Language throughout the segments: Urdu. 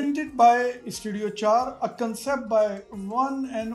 Presented by Studio 4, a concept by one and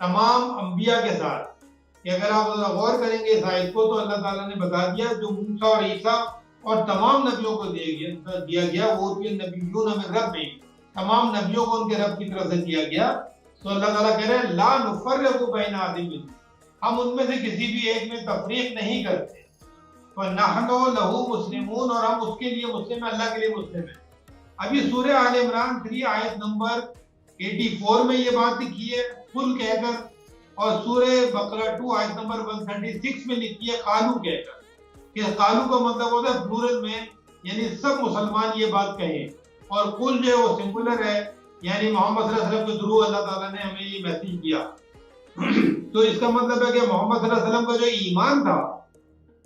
تمام انبیاء کے ساتھ، کہ اگر آپ غور کریں گے اس آیت کو تو اللہ تعالیٰ نے بتا دیا جو موسیٰ اور عیسیٰ اور تمام نبیوں کو دیا گیا وہ نبیون من ربہم، تمام نبیوں کو ان کے رب کی طرف سے دیا گیا. تو اللہ تعالیٰ کہہ رہے ہیں لا نفرق بین احد منہم، ہم ان میں سے کسی بھی ایک میں تفریق نہیں کرتے. فَنَحْنُ لَهُ مُسْلِمُونَ، اور ہم اس کے لیے مسلم ہیں، اللہ کے لیے مسلم ہیں. ابھی سورہ آل عمران 3 آیت نمبر 84 میں یہ بات لکھی ہے قل کہہ کر، اور سورہ بقرہ 2 آیت نمبر 136 میں لکھی ہے قالو کہہ کر، کہ قالو کا مطلب ہوتا ہے پلورل میں، یعنی سب مسلمان یہ بات کہیں. اور قل جو ہے وہ سنگولر ہے، یعنی محمد صلی اللہ علیہ وسلم کے تھرو اللہ تعالیٰ نے ہمیں یہ میسیج دیا. تو اس کا مطلب ہے کہ محمد صلی اللہ علیہ وسلم کا جو ایمان تھا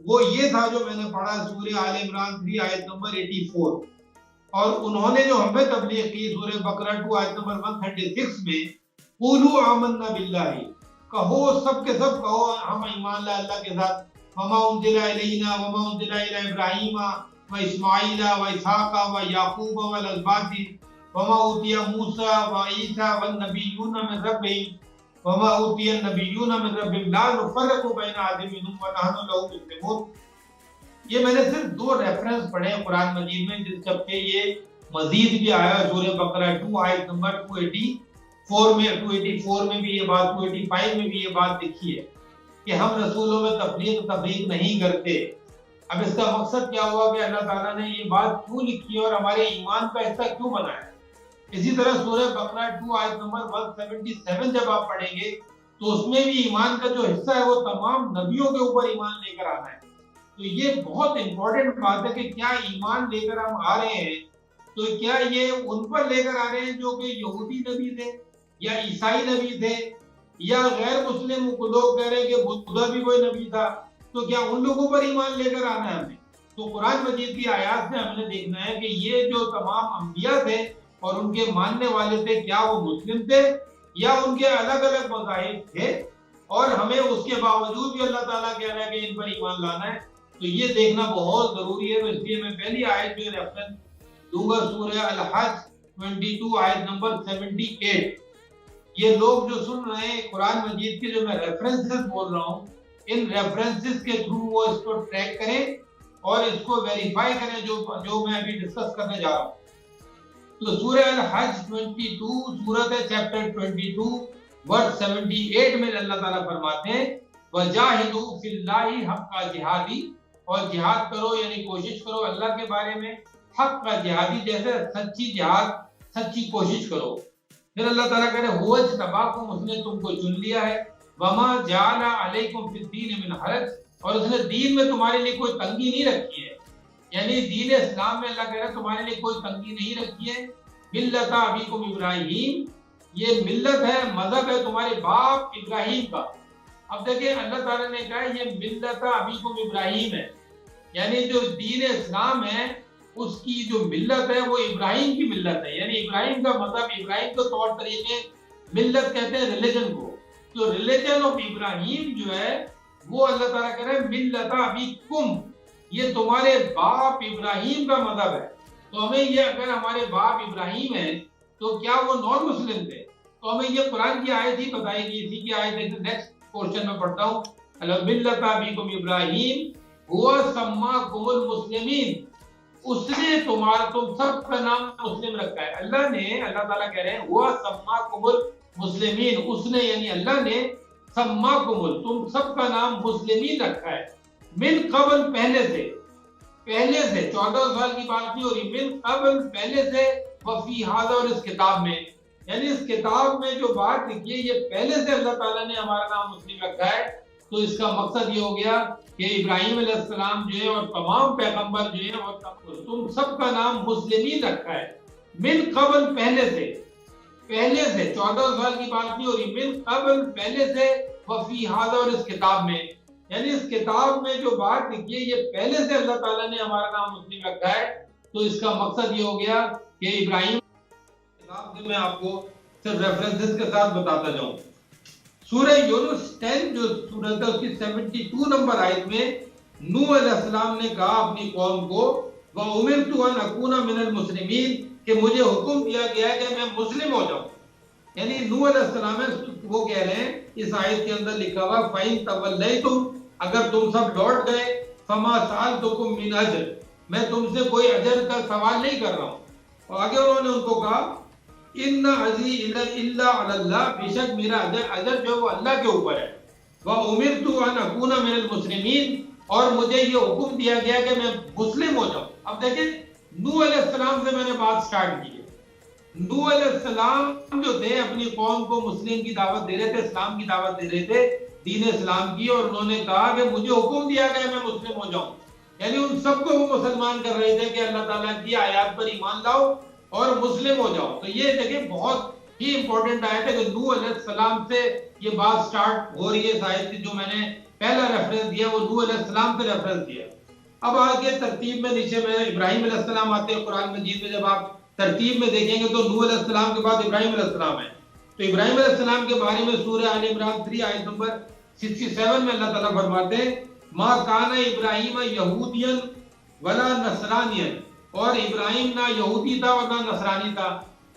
وہ یہ تھا جو میں نے پڑھا سورہ آل عمران 3 آیت نمبر 84. اور انہوں نے جو ہمیں تبلیغ کی سورہ بقرہ 2 آیت نمبر 136 میں قولوا آمنا باللہ، کہو سب کے سب کہو ہم ایمان لائے اللہ کے ساتھ. وما انزل الینا وما انزل الی ابراہیم و اسماعیل و اسحاق و یعقوب والاسباط وما اوتی موسیٰ و عیسیٰ والنبیون من ربہم وما اوتی النبیون من ربہم لا نفرق بین احد منہم ونحن لہ مسلمون. یہ میں نے صرف 2 ریفرنس پڑھے ہیں قرآن مجید میں، جبکہ یہ مزید بھی آیا سورہ بقرہ 2 آیت نمبر 284 میں بھی یہ بات، 285 میں بھی یہ بات لکھی ہے کہ ہم رسولوں میں تفریق نہیں کرتے. اب اس کا مقصد کیا ہوا کہ اللہ تعالیٰ نے یہ بات کیوں لکھی اور ہمارے ایمان کا حصہ کیوں بنایا. اسی طرح سورہ بقرہ 2 آیت نمبر 177 جب آپ پڑھیں گے تو اس میں بھی ایمان کا جو حصہ ہے وہ تمام نبیوں کے اوپر ایمان لے کر آنا ہے. تو یہ بہت امپورٹنٹ بات ہے کہ کیا ایمان لے کر ہم آ رہے ہیں تو کیا یہ ان پر لے کر آ رہے ہیں جو کہ یہودی نبی تھے یا عیسائی نبی تھے، یا غیر مسلم لوگ کہہ رہے ہیں کہ بدھا بھی کوئی نبی تھا، تو کیا ان لوگوں پر ایمان لے کر آنا ہے ہمیں. تو قرآن مجید کی آیات سے ہم نے دیکھنا ہے کہ یہ جو تمام انبیاء تھے اور ان کے ماننے والے تھے کیا وہ مسلم تھے یا ان کے الگ الگ مذاہب تھے، اور ہمیں اس کے باوجود بھی اللہ تعالیٰ کہہ رہا ہے کہ ان پر ایمان لانا ہے. تو یہ دیکھنا بہت ضروری ہے. تو اس لیے میں پہلی آیت جو ریفرنس دوں گا سورہ الحج 22 آیت نمبر 78. یہ لوگ جو سن رہے ہیں قرآن مجید کے جو میں ریفرنسز بول رہا ہوں، ان ریفرنسز کے تھرو وہ اس کو ٹریک کریں اور اس کو ویریفائی کریں جو میں ابھی ڈسکس کرنے جا رہا ہوں. تو سورہ الحج 22 سورت ہے چیپٹر 22 ورس 78 میں اللہ تعالیٰ فرماتے ہیں وَجَاهِدُوا فِي اللَّهِ حَقَّ جِهَادِ، اور جہاد کرو یعنی کوشش کرو اللہ کے بارے میں، حق کا جہادی جیسے سچی جہاد، سچی کوشش کرو. پھر اللہ تعالیٰ کہہ رہے هُوَ اجْتَبَاكُمْ، اس نے تم کو چن لیا ہے، وَمَا جَعَلَ عَلَيْكُمْ فِي الدِّينِ مِنْ حَرَجٍ، اور اس نے دین میں تمہارے لیے کوئی تنگی نہیں رکھی ہے. یعنی دین اسلام میں اللہ کہہ رہا ہے تمہارے لیے کوئی تنگی نہیں رکھی ہے. ملت ابیکم ابراہیم، یہ ملت ہے، مذہب ہے تمہارے باپ ابراہیم کا. اب دیکھیں اللہ تعالیٰ نے کہا یہ ملت ابیکم ابراہیم ہے، یعنی جو دین اسلام ہے اس کی جو ملت ہے وہ ابراہیم کی ملت ہے. یعنی ابراہیم کا مذہب، ابراہیم کے طور طریقے، ملت کہتے ہیں ریلیجن کو. تو ریلیجن آف ابراہیم جو ہے وہ اللہ تعالیٰ کہہ رہے ہیں ملت ابیکم، یہ تمہارے باپ ابراہیم کا مذہب ہے. تو ہمیں یہ، اگر ہمارے باپ ابراہیم ہیں تو کیا وہ نان مسلم تھے؟ تو ہمیں یہ قرآن کی آیت ہی بتائے گی. اسی کی آیت نیکسٹ پورشن میں پڑھتا ہوں، ملت ابیکم ابراہیم هو سماکم المسلمین، اس نے تم سب کا نام مسلم رکھا ہے. اللہ نے، اللہ تعالیٰ کہہ رہے ہیں هو سماکم المسلمین، اس نے یعنی اللہ نے سماکم، تم سب کا نام مسلمین رکھا ہے. من قبل، پہلے سے 14 سال کی بات نہیں ہو رہی، من قبل پہلے سے، وفی ھذا، اور اس کتاب میں، یعنی اس کتاب میں جو بات لکھی ہے یہ پہلے سے اللہ تعالیٰ نے ہمارا نام مسلم رکھا ہے. تو اس کا مقصد یہ ہو گیا کہ ابراہیم علیہ السلام جو ہے اور تمام پیغمبر جو ہیں اور تم سب کا نام مسلمین رکھا ہے. من قبل، پہلے سے 14 سال کی بات نہیں ہو رہی، من قبل پہلے سے، وفی ھذا، اور اس کتاب میں، یعنی اس کتاب میں جو بات لکھی ہے یہ پہلے سے اللہ تعالیٰ نے ہمارا نام مسلم رکھا ہے. تو اس کا مقصد یہ ہو گیا کہ ابراہیم کتاب سے میں آپ کو صرف ریفرنسز کے ساتھ بتاتا جاؤں. سورہ یونس 10 جو سورت ہے اس کی 72 نمبر آیت میں نوح علیہ السلام نے کہا اپنی قوم کو وَأُمِرْتُ أَنْ أَكُونَ مِنَ الْمُسْلِمِينَ، کہ مجھے حکم دیا گیا ہے کہ میں مسلم ہو جاؤں. یعنی نوح علیہ السلام ہے، وہ کہہ رہے ہیں اس آیت کے اندر لکھا ہوا فَإِن تَوَلَّيْتُمْ، اگر تم سب لوٹ گئے، فَمَا سَأَلْتُكُم مِّنْ أَجْرٍ، میں تم سے کوئی اجر کا سوال نہیں کر رہا ہوں. اور آگے انہوں نے ان کو کہا ان عزی الا علی اللہ، بے شک میرا اجر جو ہے وہ اللہ کے اوپر ہے. وَأُمِرْتُ أَنْ أَكُونَ مِنَ الْمُسْلِمِينَ، اور مجھے یہ حکم دیا گیا کہ میں مسلم ہو جاؤں. اب دیکھیں نوح علیہ السلام سے میں نے بات سٹارٹ کی ہے. نوح علیہ السلام جو تھے اپنی قوم کو مسلم کی دعوت دے رہے تھے، اسلام کی دعوت دے رہے تھے، دین اسلام کی، اور انہوں نے کہا کہ مجھے حکم دیا گیا میں مسلم ہو جاؤں. یعنی ان سب کو وہ مسلمان کر رہے تھے کہ اللہ تعالیٰ کی آیات پر ایمان لاؤ اور مسلم ہو جاؤ. تو یہ دیکھیں بہت ہی امپورٹنٹ آیت ہے کہ نوح علیہ السلام سے یہ بات سٹارٹ ہو رہی ہے. اس آیت کی جو میں نے پہلا ریفرنس دیا وہ نوح علیہ السلام سے ریفرنس دیا. اب آگے ترتیب میں نیچے میں ابراہیم علیہ السلام آتے ہیں قرآن مجید میں. جب آپ ترتیب میں دیکھیں گے تو نوح علیہ السلام کے بعد ابراہیم علیہ السلام ہے. تو ابراہیم علیہ السلام کے بارے میں سورہ آل عمران 3 آیت نمبر 67 میں اللہ تعالیٰ فرماتے ہیں ما کان ابراہیم یہودین ولا نصرانین، اور ابراہیم نہ یہودی تھا اور نہ نصرانی تھا.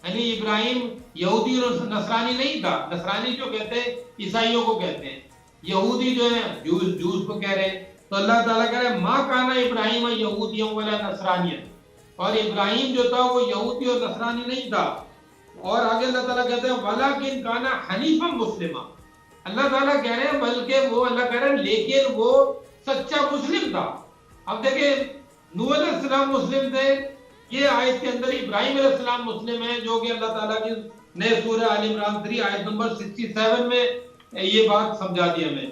یعنی ابراہیم یہودی اور نصرانی نہیں تھا. نصرانی جو کہتے ہیں عیسائیوں کو کہتے ہیں، یہودی جو ہے جوز کو کہہ رہے ہیں. تو اللہ تعالیٰ کہہ رہے ہیں ما کان ابراہیم یہودی ولا نصرانین، اور ابراہیم جو تھا وہ یہودی اور نصرانی نہیں تھا. اور آگے اللہ تعالیٰ کہتے ہیں وَلَكِنْ كَانَ حَنِيفًا مُسْلِمًا، اللہ تعالیٰ کہہ رہے ہیں بلکہ وہ اللہ کہہ رہے ہیں لیکن وہ سچا مسلم تھا. اب دیکھیں نوح علیہ السلام مسلم تھے، یہ آیت کے اندر ابراہیم علیہ السلام مسلم ہیں، جو کہ اللہ تعالیٰ کی نئے سورہ آل عمران 3 آیت نمبر 67 میں یہ بات سمجھا دی ہمیں.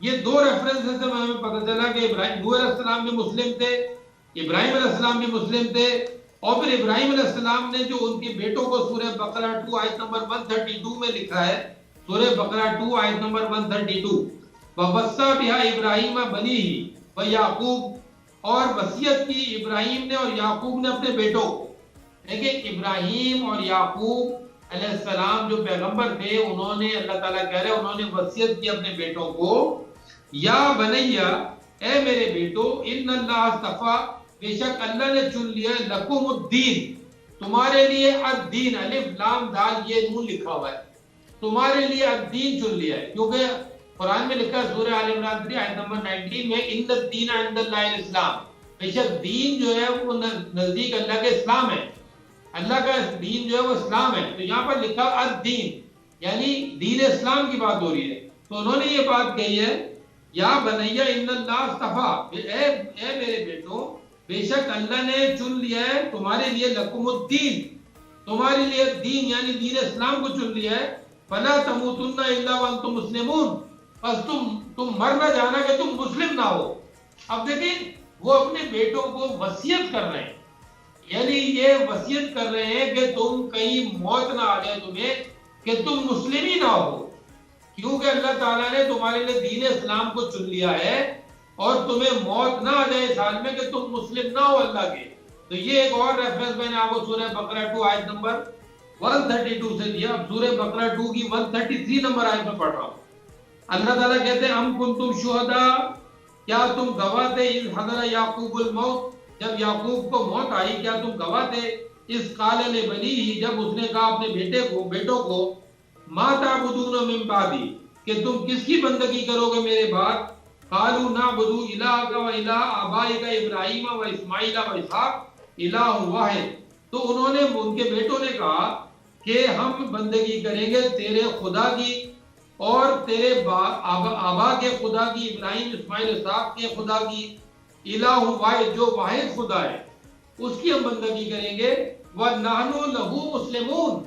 یہ دو ریفرنس سے ہمیں پتہ چلا کہ نوح علیہ السلام بھی مسلم تھے، ابراہیم علیہ السلام بھی مسلم تھے. اور پھر ابراہیم علیہ السلام نے جو ان کے بیٹوں کو سورہ بقرہ 2 آیت نمبر 132 میں لکھا ہے، سورہ بقرہ 2 آیت نمبر 132 وَوَصَّى بِهَا إِبْرَاهِيمَ بَنِيهِ وَيَعْقُوبَ، اور وصیت کی ابراہیم نے اور یعقوب نے اپنے بیٹوں کو. دیکھیں ابراہیم اور یعقوب علیہ السلام جو پیغمبر تھے، انہوں نے اللہ تعالیٰ کہہ رہے انہوں نے وصیت کی اپنے بیٹوں کو یا بنیا، اے میرے بیٹو، ان اللہ اصطفیٰ، بے شک اللہ نے چن لیا لکم الدین، تمہارے لیے الدین، الف لام دال یہ نون لکھا ہوا ہے، تمہارے لیے الدین چن لیا ہے. کیونکہ قرآن میں لکھا ہے سورہ آل عمران 3 آیت نمبر 19 میں ان الدین عند اللہ الاسلام، بے شک دین جو ہے وہ نزدیک اللہ کے اسلام ہے، اللہ کا دین جو ہے وہ اسلام ہے. تو یہاں پر لکھا الدین یعنی دین اسلام کی بات ہو رہی ہے. تو انہوں نے یہ بات کہی ہے یا بنیا ان اللہ اصطفیٰ، اے میرے بیٹوں، بے شک اللہ نے چن لیا ہے تمہارے لیے لکم الدین، تمہارے لیے دین یعنی دین اسلام کو چن لیا ہے. فلا تموتن الا وانتم مسلمون، بس تم مر نہ جانا کہ تم مسلم نہ ہو. اب دیکھیں وہ اپنے بیٹوں کو وصیت کر رہے ہیں، یعنی یہ وصیت کر رہے ہیں کہ تم کہیں موت نہ آ جائے تمہیں کہ تم مسلم ہی نہ ہو، کیونکہ اللہ تعالیٰ نے تمہارے لیے دین اسلام کو چن لیا ہے اور تمہیں موت نہ آ جائے اس حال میں کہ تم مسلم نہ ہو اللہ کے. تو یہ ایک اور ریفرنس میں نے آپ کو سورہ بقرہ 2 آیت نمبر 132 سے دیا. اب سورہ بقرہ 2 کی 133 نمبر آیت میں پڑھ رہا ہوں. اللہ تعالیٰ کہتے ہیں ام کنتم شہداء، کیا تم گواہ تھے اذ حضر یعقوب الموت، جب یعقوب کو موت آئی، کیا تم گواہ تھے اذ قال لبنیہ، جب اس نے کہا اپنے بیٹوں کو ما تعبدون من بعدی، کہ تم کس کی بندگی کرو گے میرے بعد. قالوا نعبد الہک و الہ آبائک ابراہیم و اسماعیل و اسحاق الہ واحد. تو انہوں نے ان کے بیٹوں نے کہا کہ ہم بندگی کریں گے تیرے خدا کی اور تیرے آبا کے خدا کی، ابراہیم اسماعیل اسحاق کے خدا کی، الہ واحد جو واحد خدا ہے اس کی ہم بندگی کریں گے. وَنَحْنُ لَهُ مُسْلِمُونَ،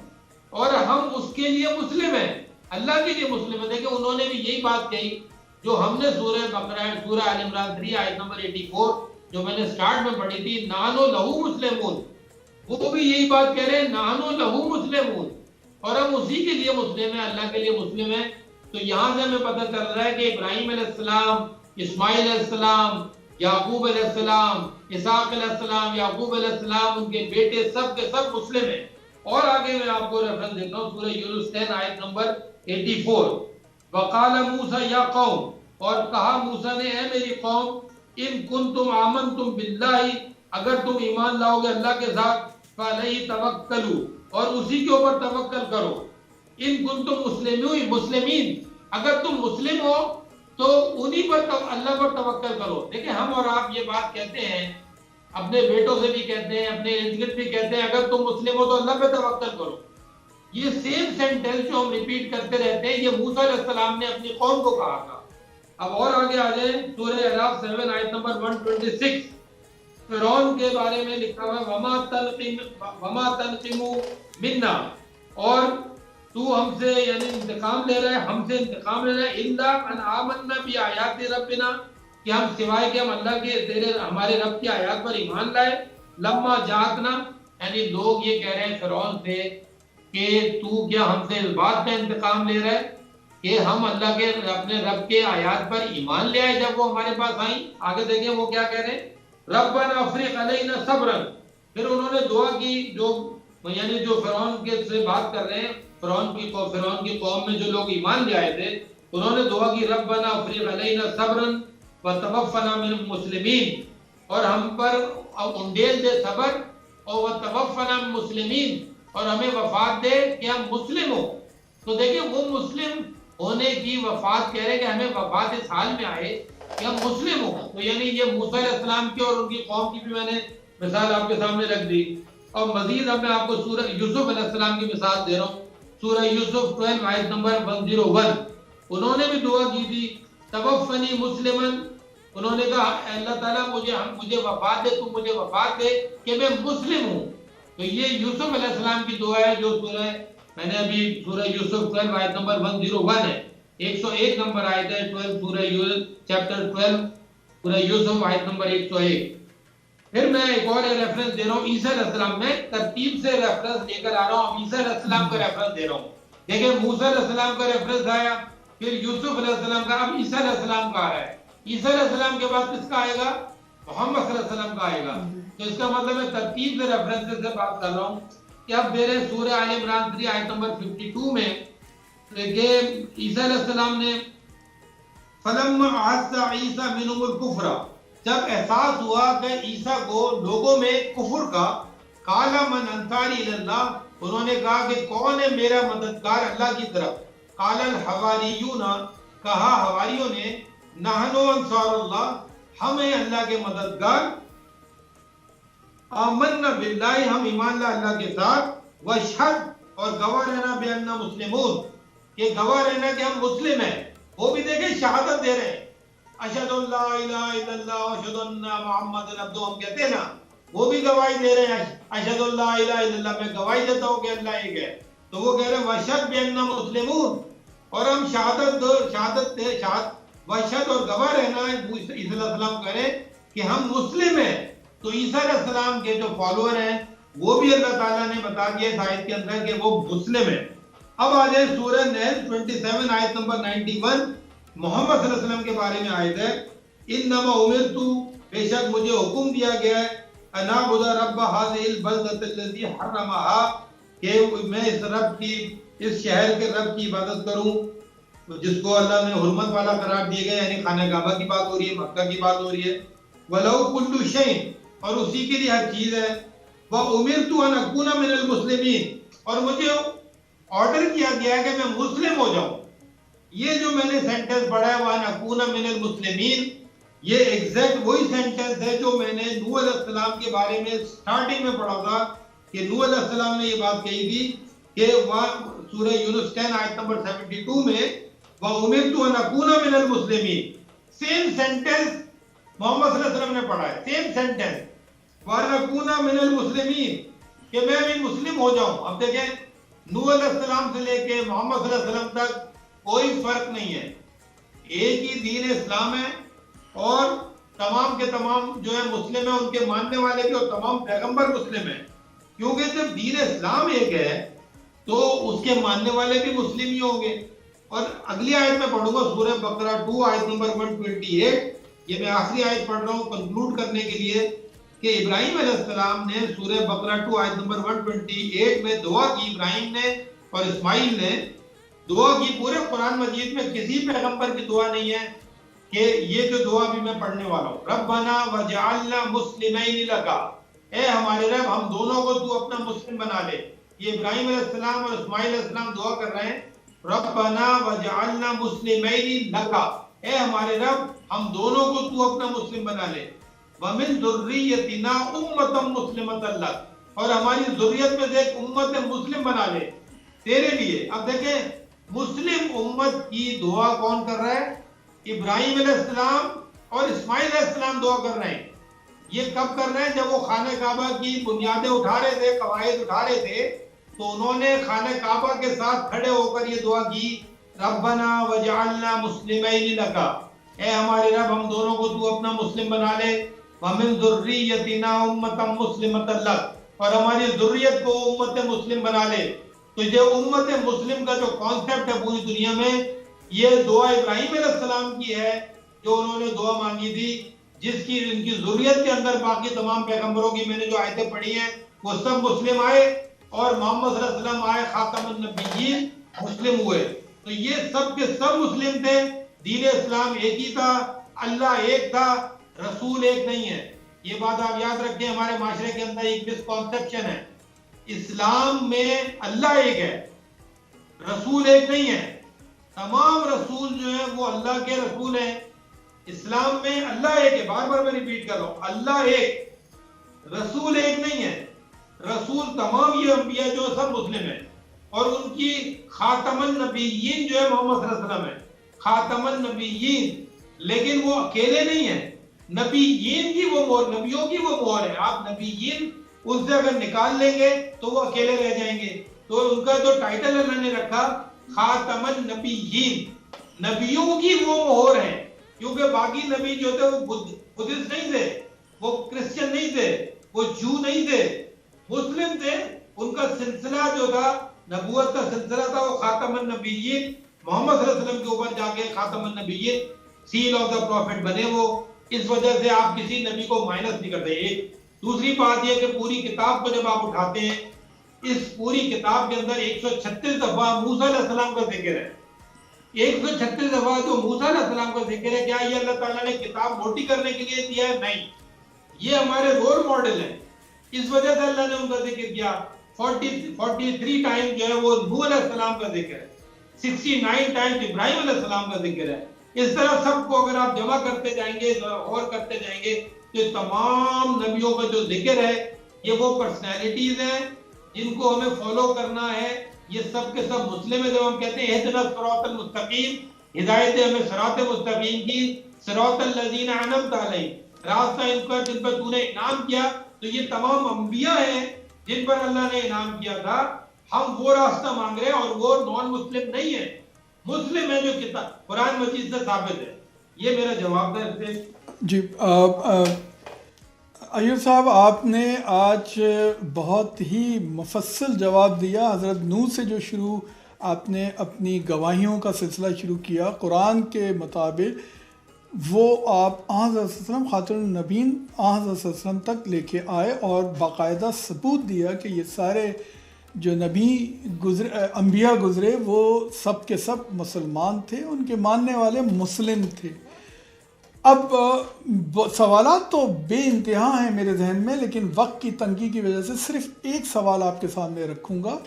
اور ہم اس کے لیے مسلم ہیں، اللہ کے لیے مسلم ہیں. دیکھیں انہوں نے بھی یہی بات کہی جو ہم نے سورہ بقرہ سورہ آل عمران 3 آیت نمبر 84 جو میں نے سٹارٹ میں پڑھی تھی، نحن لہو مسلمون، وہ بھی یہی بات کہہ رہے ہیں نحن لہو مسلمون، اور ہم اسی کے لیے مسلم ہیں، اللہ کے لیے مسلم ہیں. تو یہاں سے ہمیں پتہ چل رہا ہے کہ ابراہیم علیہ السلام، اسماعیل علیہ السلام، یعقوب علیہ السلام، اسحاق علیہ السلام، یعقوب علیہ السلام، ان کے بیٹے سب کے سب مسلم ہیں. اور آگے میں آپ کو ریفرنس دیتا ہوں سورہ یونس 10 آیت نمبر 84 وقال موسیٰ یا قوم، اور کہا موسیٰ نے اے میری قوم، ان کنتم آمنتم باللہ، اگر تم ایمان لاؤ گے اللہ کے ساتھ، فعلیہ توکلوا، اور اسی کے اوپر توکل کرو. ان کنتم مسلمین، اگر تم مسلم ہو تو انہی پر اللہ پر توکل کرو. دیکھیں ہم اور آپ یہ بات کہتے ہیں، اپنے بیٹوں سے بھی کہتے ہیں، اپنے ارد گرد بھی کہتے ہیں، اگر تم مسلم ہو تو اللہ پہ توکل کرو. یہ سیم سینٹینس جو ہم ریپیٹ کرتے رہتے ہیں، یہ موسیٰ علیہ السلام نے اپنی قوم کو کہا تھا. اب اور آگے آ جائیں، سورہ اعراف 7 آیت نمبر 126، فرعون کے بارے میں لکھا ہوا ہے وما تنقم منا، اور تو ہم سے یعنی انتقام لے رہا ہے، ہم سے انتقام لے رہا ہے، الا ان آمنا بآیات ربنا، کہ ہم سوائے کہ ہم اللہ کے ہمارے رب کی آیات پر ایمان لائے. لما جاتنا، یعنی لوگ یہ کہہ رہے ہیں فرعون سے کہ تو کیا ہم سے اس بات کا انتقام لے رہا ہے کہ ہم اللہ کے اپنے رب کے آیات پر ایمان لے آئے جب وہ ہمارے پاس آئیں. آگے دیکھیں وہ کیا کہہ رہے ہیں، ربنا افرغ علینا صبرا. پھر انہوں نے دعا کی، یعنی جو فرعون کے سے بات کر رہے ہیں، فرعون کی قوم میں جو لوگ ایمان لے آئے تھے، انہوں نے دعا کی ربنا افرغ علینا صبرا وتوفنا من المسلمین، اور ہم پر انڈیل دے صبر، اور وتوفنا من المسلمین، اور ہمیں وفات دے کہ ہم مسلم ہوں. تو دیکھیں وہ مسلم ہونے کی وفات کہہ رہے کہ ہمیں وفات اس حال میں آئے کہ ہم مسلم ہوں. تو یعنی یہ موسیٰ علیہ السلام کی اور ان کی قوم کی بھی میں نے مثال آپ کے سامنے رکھ دی. اور مزید اب میں آپ کو سورہ یوسف علیہ السلام کی مثال دے رہا ہوں. سورہ یوسف 12 آیت نمبر 101، انہوں نے بھی دعا کی تھی توفنی مسلمن. انہوں نے کہا اے اللہ تعالیٰ مجھے وفات دے، تو مجھے وفات دے کہ میں مسلم ہوں. تو یہ یوسف علیہ السلام کی دعا ہے جو میں نے ابھی سورہ یوسف 12 آیت نمبر 101 ہے، 101 نمبر آیت ہے 12 سورہ یوسف چیپٹر 12 سورہ یوسف آیت نمبر 101. پھر میں ایک اور ریفرنس دے رہا ہوں عیسیٰ علیہ السلام میں، ترتیب سے ریفرنس لے کر آ رہا ہوں. عیسیٰ علیہ السلام کا ریفرنس دے رہا ہوں. دیکھیں موسیٰ علیہ السلام کا ریفرنس آیا، پھر یوسف علیہ السلام کا، اب عیسیٰ علیہ السلام کا آ رہا ہے. عیسیٰ علیہ السلام کے بعد کس کا آئے گا؟ محمد صلی اللہ علیہ وسلم کا آئے گا. تو اس کا مطلب میں ترتیب سے ریفرنس سے بات کر رہا ہوں کہ اب دے رہے سورہ آل عمران 3 آیت نمبر 52 میں کہ عیسیٰ علیہ السلام نے فلما احس عیسیٰ منهم الکفر، جب احساس ہوا کہ عیسیٰ کو لوگوں میں کفر کا، قال من انصاری اللہ، انہوں نے کہا کہ کون ہے میرا مددگار اللہ کی طرف. قال الحواریون، کہا حواریوں نے نحن انصار اللہ، ہم ہیں اللہ کے مددگار. آمنا باللہ، ہم ایمان لا اللہ کے ساتھ، واشہد، اور گواہ رہنا بأننا مسلمون، کہ گواہ رہنا کہ ہم مسلم ہیں. وہ بھی دیکھیں شہادت دے رہے ہیں، اشہد اللہ الہ الا اللہ اشہد ان محمد عبدہ، ہم کہتے ہیں نا، وہ بھی گواہی دے رہے ہیں اشہد اللہ الہ الا اللہ، میں گواہی دیتا ہوں کہ اللہ ایک ہے. تو وہ کہہ رہے ہیں واشہد بأننا مسلمون، اور ہم شہادت واشہد اور گواہ رہنا ہے. عیسیٰ علیہ السلام کہہ رہے ہیں کہ ہم مسلم ہیں. تو عیسیٰ علیہ السلام کے جو فالوور ہیں وہ بھی اللہ تعالیٰ نے بتا دیا اس آیت کے اندر کہ وہ مسلم ہیں. اب آ جائے سورہ نحل 27 آیت نمبر 91، محمد صلی اللہ علیہ وسلم کے بارے میں آیت ہے. انما امرت، بے شک مجھے حکم دیا گیا ہے، ان اعبد رب هذه البلدۃ الذی حرمها، کہ میں اس رب کی، اس شہر کے رب کی عبادت کروں جس کو اللہ نے حرمت والا قرار دیا گیا، یعنی خانہ کعبہ کی بات ہو رہی ہے، مکہ کی بات ہو رہی ہے. ولو کل شیء، اور اسی کے لیے ہر چیز ہے. وامرت ان اکون من المسلمین، اور مجھے آرڈر کیا گیا ہے کہ میں مسلم ہو جاؤں. یہ جو میں نے سینٹنس پڑھا ہے وَأَنْ أَكُونَ مِنَ الْمُسْلِمِينَ، یہ ایگزیکٹ وہی سینٹنس ہے جو میں نے نوح علیہ السلام کے بارے میں سٹارٹنگ میں پڑھا تھا کہ نوح علیہ السلام نے یہ بات کہی تھی کہ سورہ یونس 10 آیت نمبر 72 میں وَأُمِرْتُ أَنْ أَكُونَ مِنَ الْمُسْلِمِينَ، سیم سینٹنس محمد صلی اللہ علیہ وسلم نے پڑھا ہے، سیم سینٹنس وَأَنْ أَكُونَ مِنَ الْمُسْلِمِينَ، کہ میں بھی مسلم ہو جاؤں. اب دیکھیں نوح علیہ السلام سے لے کے محمد صلی اللہ علیہ وسلم تک کوئی فرق نہیں ہے، ایک ہی دین اسلام ہے، اور تمام کے تمام جو ہے مسلم ہیں، ان کے ماننے والے بھی، اور تمام پیغمبر مسلم ہیں. کیونکہ جب دین اسلام ایک ہے تو اس کے ماننے والے بھی مسلم ہی ہوں گے. اور اگلی آیت میں پڑھوں گا سورہ بقرہ 2 آیت نمبر 128، یہ میں آخری آیت پڑھ رہا ہوں کنکلوڈ کرنے کے لیے، کہ ابراہیم علیہ السلام نے سورہ بقرہ 2 آیت نمبر 128 میں دعا کی، ابراہیم نے اور اسماعیل نے دعا کی. پورے قرآن مجید میں کسی پیغمبر کی دعا نہیں ہے کہ یہ جو دعا بھی میں پڑھنے والا ہوں، ربنا وجعلنا مسلمین لک، اے ہمارے رب ہم دونوں کو تو اپنا مسلم بنا لے. یہ ابراہیم علیہ السلام اور اسماعیل علیہ السلام دعا کر رہے ہیں ربنا وجعلنا مسلمین لک، اے ہمارے رب ہم دونوں کو تو اپنا مسلم بنا لے، ومن ذریتنا امۃ مسلمۃ لک، اور ہماری ذریت میں سے ایک امت مسلم بنا لے تیرے لیے۔ اب دیکھیں مسلم امت کی دعا کون کر رہا ہے؟ ابراہیم علیہ السلام اور اسماعیل علیہ السلام دعا کر رہے ہیں۔ یہ کب کر رہے ہیں؟ جب وہ خانہ کعبہ کی بنیادیں اٹھا رہے تھے، قواعد اٹھا رہے تھے، تو انہوں نے خانہ کعبہ کے ساتھ کھڑے ہو کر یہ دعا کی ربنا وجعلنا مسلمین لک، اے ہمارے رب ہم دونوں کو تو اپنا مسلم بنا لے، ومن ذریتنا امۃ مسلمۃ لک، اور ہماری ذریت کو امت مسلم بنا لے۔ تو یہ امت مسلم کا جو کانسیپٹ ہے پوری دنیا میں، یہ دعا ابراہیم علیہ السلام کی ہے جو انہوں نے دعا مانگی تھی، جس کی ان کی ذریت کے اندر باقی تمام پیغمبروں کی میں نے جو آیتیں پڑھی ہیں وہ سب مسلم آئے، اور محمد صلی اللہ علیہ وسلم آئے خاتم النبیین، مسلم ہوئے۔ تو یہ سب کے سب مسلم تھے، دین اسلام ایک ہی تھا، اللہ ایک تھا، رسول ایک نہیں ہے۔ یہ بات آپ یاد رکھیں، ہمارے معاشرے کے اندر ایک مسکنسپشن ہے، اسلام میں اللہ ایک ہے، رسول ایک نہیں ہے۔ تمام رسول جو ہیں وہ اللہ کے رسول ہیں۔ اسلام میں اللہ ایک ہے، بار بار میں ریپیٹ کر رہا ہوں، اللہ ایک، رسول ایک نہیں ہے۔ رسول تمام یہ انبیاء جو سب مسلم ہیں، اور ان کی خاتم النبیین جو ہے محمد صلی اللہ علیہ وسلم ہے، خاتم النبیین، لیکن وہ اکیلے نہیں ہیں، نبیین کی وہ مہر، نبیوں کی وہ مہر ہے۔ آپ نبیین ان سے اگر نکال لیں گے تو وہ اکیلے رہ جائیں گے، تو ان کا جو ٹائٹل اللہ نے رکھا خاتم النبیین، نبیوں کی وہ مہر ہے، کیونکہ باقی نبی جو تھے وہ بدھسٹ نہیں تھے، وہ کرسچن نہیں تھے، وہ جو نہیں تھے، مسلم تھے۔ ان کا سلسلہ جو تھا، نبوت کا سلسلہ تھا، وہ خاتم النبیین محمد صلی اللہ علیہ وسلم کے اوپر جا کے خاتم النبیین، سیل آف دا پروفٹ بنے وہ۔ اس وجہ سے آپ کسی نبی کو مائنس نہیں کرتے۔ ایک دوسری بات یہ کہ پوری کتاب کو جب آپ اٹھاتے ہیں، اس پوری کتاب کے اندر 136 دفعہ موسیٰ علیہ السلام کا ذکر ہے۔ 136 دفعہ جو موسیٰ علیہ السلام کا ذکر ہے، کیا یہ اللہ تعالیٰ نے کتاب موٹی کرنے کے لیے دیا ہے؟ نہیں، یہ ہمارے رول ماڈل ہیں، اس وجہ سے اللہ نے ان کا ذکر کیا۔ 43 ٹائم جو ہے وہ نوح علیہ السلام کا ذکر ہے، 69 ٹائم ابراہیم علیہ السلام کا ذکر ہے۔ اس طرح سب کو اگر آپ جمع کرتے جائیں گے اور کرتے جائیں گے تو تمام نبیوں کا جو ذکر ہے، یہ وہ پرسنالٹیز ہیں جن کو ہمیں فالو کرنا ہے۔ یہ سب کے سب مسلم ہیں۔ جب ہم کہتے ہیں اہدنا الصراط المستقیم، ہدایت ہمیں صراط مستقیم کی، صراط الذین انعمت علیہم، راستہ ان پر جن پر تو نے انعام کیا، تو یہ تمام انبیاء ہیں جن پر اللہ نے انعام کیا تھا۔ ہم وہ راستہ مانگ رہے ہیں، اور وہ نان مسلم نہیں ہے، مسلم ہے جو کتاب قرآن مجید سے ثابت ہے۔ یہ میرا جواب تھا اس سے۔ جی ایوب صاحب، آپ نے آج بہت ہی مفصل جواب دیا۔ حضرت نوح سے جو شروع آپ نے اپنی گواہیوں کا سلسلہ شروع کیا قرآن کے مطابق، وہ آپ حضرت صلی اللہ علیہ وسلم خاتم النبیین حضرت صلی اللہ علیہ وسلم تک لے کے آئے، اور باقاعدہ ثبوت دیا کہ یہ سارے جو نبی گزرے، انبیاء گزرے، وہ سب کے سب مسلمان تھے، ان کے ماننے والے مسلم تھے۔ اب سوالات تو بے انتہا ہیں میرے ذہن میں، لیکن وقت کی تنگی کی وجہ سے صرف ایک سوال آپ کے سامنے رکھوں گا۔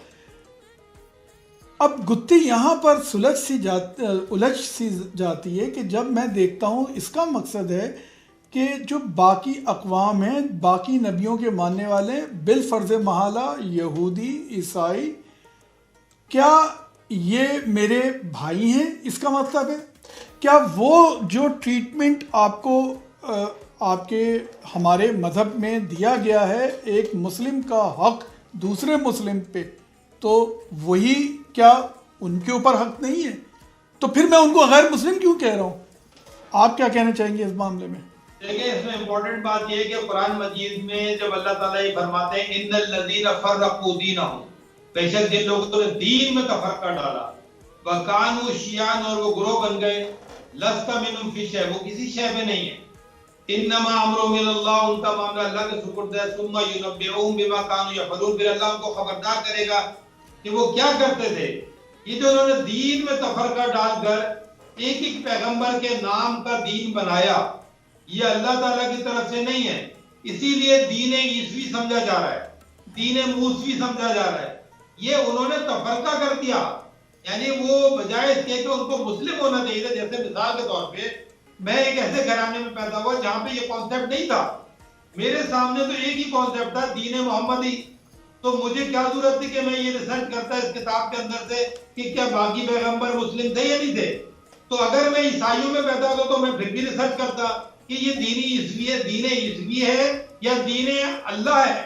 اب گتھی یہاں پر الجھ سی جاتی ہے کہ جب میں دیکھتا ہوں، اس کا مقصد ہے کہ جو باقی اقوام ہیں، باقی نبیوں کے ماننے والے، بالفرض محالہ یہودی، عیسائی، کیا یہ میرے بھائی ہیں؟ اس کا مطلب ہے کیا وہ جو ٹریٹمنٹ آپ کو آپ کے ہمارے مذہب میں دیا گیا ہے، ایک مسلم کا حق دوسرے مسلم پہ، تو وہی کیا ان کے اوپر حق نہیں ہے؟ تو پھر میں ان کو غیر مسلم کیوں کہہ رہا ہوں؟ آپ کیا کہنا چاہیں گے اس معاملے میں؟ دیکھیں، اس میں امپورٹنٹ بات یہ ہے کہ قرآن مجید میں جب اللہ تعالیٰ یہ فرماتے ہیں ان الذین فرقوا دینہم، بے شک جن لوگوں نے دین میں تفرقہ ڈالا، وکانوا شیعاً، اور وہ گروہ بن گئے، لست منہم فی شیء، وہ کسی شے میں نہیں ہے، انما امرهم الی اللہ، ان کا معاملہ اللہ کے سپرد ہے، ثم ینبئهم بما کانوا یفعلون، پھر اللہ ان کو خبردار کرے گا کہ وہ کیا کرتے تھے۔ یہ جو انہوں نے دین میں تفرقہ ڈال کر ایک ایک پیغمبر کے نام کا دین بنایا، یہ اللہ تعالیٰ کی طرف سے نہیں ہے۔ اسی لیے دین عیسوی سمجھا جا رہا ہے، دین موسوی سمجھا جا رہا ہے۔ یہ انہوں نے تفرقہ کر دیا. یعنی وہ بجائے اس کے کہ ان کو مسلم ہونا چاہیے تھا، جیسے مثال کے طور پہ میں ایک ایسے گھرانے میں پیدا ہوا جہاں پہ یہ کانسیپٹ نہیں تھا. میرے سامنے تو ایک ہی کانسیپٹ تھا، دین محمدی. تو مجھے کیا ضرورت تھی کہ میں یہ ریسرچ کرتا اس کتاب کے اندر سے کہ کیا باقی پیغمبر مسلم تھے یا نہیں تھے. تو اگر میں عیسائیوں میں پیدا ہوتا تو میں پھر بھی ریسرچ کرتا کہ یہ دین عیسوی ہے یا دین اللہ ہے.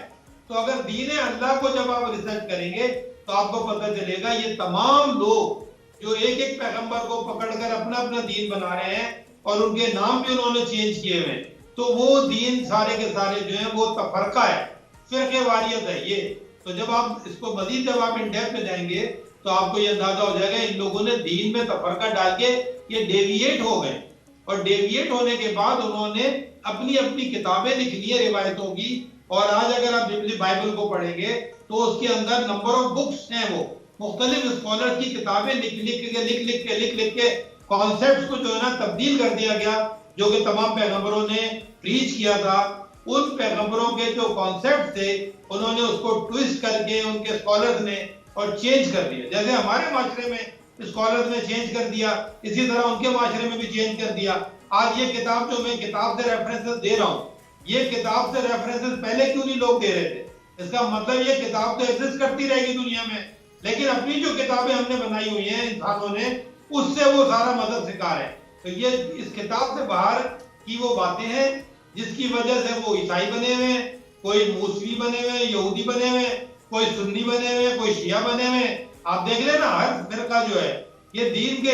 تو اگر دین اللہ کو جب آپ ریسرچ کریں گے تو آپ کو پتہ چلے گا یہ تمام لوگ جو ایک ایک پیغمبر کو پکڑ کر اپنا اپنا دین بنا رہے ہیں اور ان کے نام بھی انہوں نے چینج کیے ہوئے، تو وہ دین سارے کے سارے جو ہیں وہ تفرقہ ہے، فرقے واریت ہے یہ. تو جب آپ اس کو مزید جب آپ ان ڈیپتھ میں جائیں گے تو آپ کو یہ اندازہ ہو جائے گا ان لوگوں نے دین میں تفرقہ ڈال کے یہ ڈیویٹ ہو گئے، اور ڈیویٹ ہونے کے بعد انہوں نے اپنی اپنی کتابیں لکھ لی ہیں روایتوں کی. اور آج اگر آپ بائبل کو پڑھیں گے تو اس کے اندر نمبر آف بکس ہیں، وہ مختلف اسکالر کی کتابیں لکھ کے کانسیپٹس کو جو ہے نا تبدیل کر دیا گیا جو کہ تمام پیغمبروں نے پریچ کیا تھا. ان پیغمبروں کے جو کانسیپٹ تھے انہوں نے اس کو ٹویسٹ کر کے ان کے اسکالرز نے اور چینج کر دیا. جیسے ہمارے معاشرے میں اسکالرز نے چینج کر دیا، اسی طرح ان کے معاشرے میں بھی چینج کر دیا. آج یہ کتاب جو میں کتاب سے ریفرنسز دے رہا ہوں، یہ کتاب سے ریفرنسز پہلے کیوں نہیں لوگ دے رہے تھے؟ اس کا مطلب یہ کتاب تو ایگزسٹ کرتی رہے گی دنیا میں، لیکن اپنی جو کتابیں ہم نے بنائی ہوئی ہیں انسانوں نے، اس سے وہ سارا مذہب سکھا رہے ہیں. تو یہ اس کتاب سے باہر کی وہ باتیں ہیں جس کی وجہ سے وہ عیسائی بنے ہوئے ہیں، کوئی موسوی بنے ہوئے ہیں، یہودی بنے ہوئے ہیں، کوئی سنی بنے ہوئے ہیں، کوئی شیعہ بنے ہوئے ہیں. آپ دیکھ لیں نا ہر فرقہ جو ہے یہ دین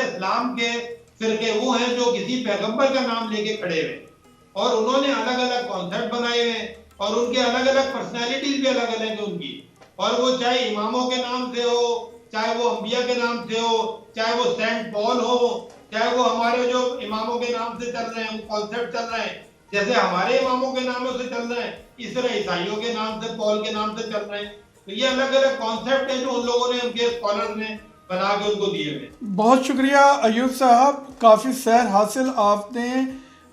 اسلام کے فرقے وہ ہیں جو کسی پیغمبر کا نام لے کے کھڑے ہوئے اور انہوں نے الگ الگ کانسیپٹ بنائے ہوئے ہیں اور ان کے الگ الگ پرسنالٹیز بھی الگ الگ ہیں ان کی. اور وہ چاہے اماموں کے نام سے ہو، چاہے وہ انبیاء کے نام سے ہو، چاہے وہ سینٹ پال ہو، چاہے وہ ہمارے جو اماموں کے نام سے چل رہے ہیں وہ کانسیپٹ چل رہے ہیں جیسے ہمارے اماموں کے ناموں سے چل رہے ہیں، اس طرح عیسائیوں کے نام سے، پال کے نام سے چل رہے ہیں. تو یہ الگ الگ کانسیپٹ ہیں جو ان لوگوں نے ان کے اسکالرز نے بنا کے ان کو دیے ہوئے. بہت شکریہ ایوب صاحب، کافی سیر حاصل آپ نے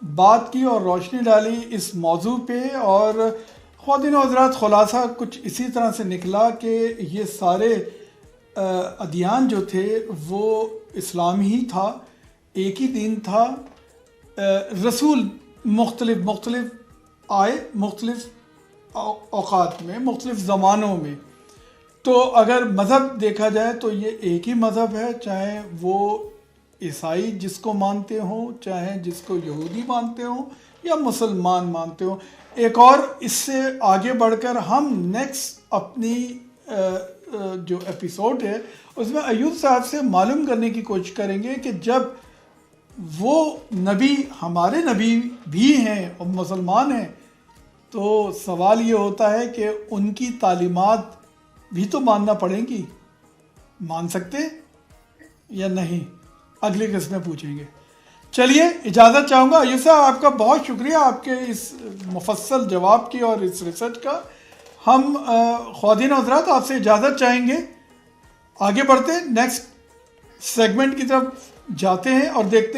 بات کی اور روشنی ڈالی اس موضوع پہ. اور خواتین و حضرات، خلاصہ کچھ اسی طرح سے نکلا کہ یہ سارے ادیان جو تھے وہ اسلام ہی تھا، ایک ہی دین تھا. رسول مختلف آئے مختلف اوقات میں، مختلف زمانوں میں. تو اگر مذہب دیکھا جائے تو یہ ایک ہی مذہب ہے، چاہے وہ عیسائی جس کو مانتے ہوں، چاہے جس کو یہودی مانتے ہوں یا مسلمان مانتے ہوں. ایک اور اس سے آگے بڑھ کر ہم نیکسٹ اپنی جو ایپیسوڈ ہے اس میں ایوب صاحب سے معلوم کرنے کی کوشش کریں گے کہ جب وہ نبی ہمارے نبی بھی ہیں اور مسلمان ہیں تو سوال یہ ہوتا ہے کہ ان کی تعلیمات بھی تو ماننا پڑیں گی، مان سکتے یا نہیں؟ اگلی قسط میں پوچھیں گے. چلیے اجازت چاہوں گا. ایوب صاحب آپ کا بہت شکریہ آپ کے اس مفصل جواب کی اور اس ریسرچ کا. ہم خواتین و حضرات آپ سے اجازت چاہیں گے، آگے بڑھتے ہیں، نیکسٹ سیگمنٹ کی طرف جاتے ہیں اور دیکھتے ہیں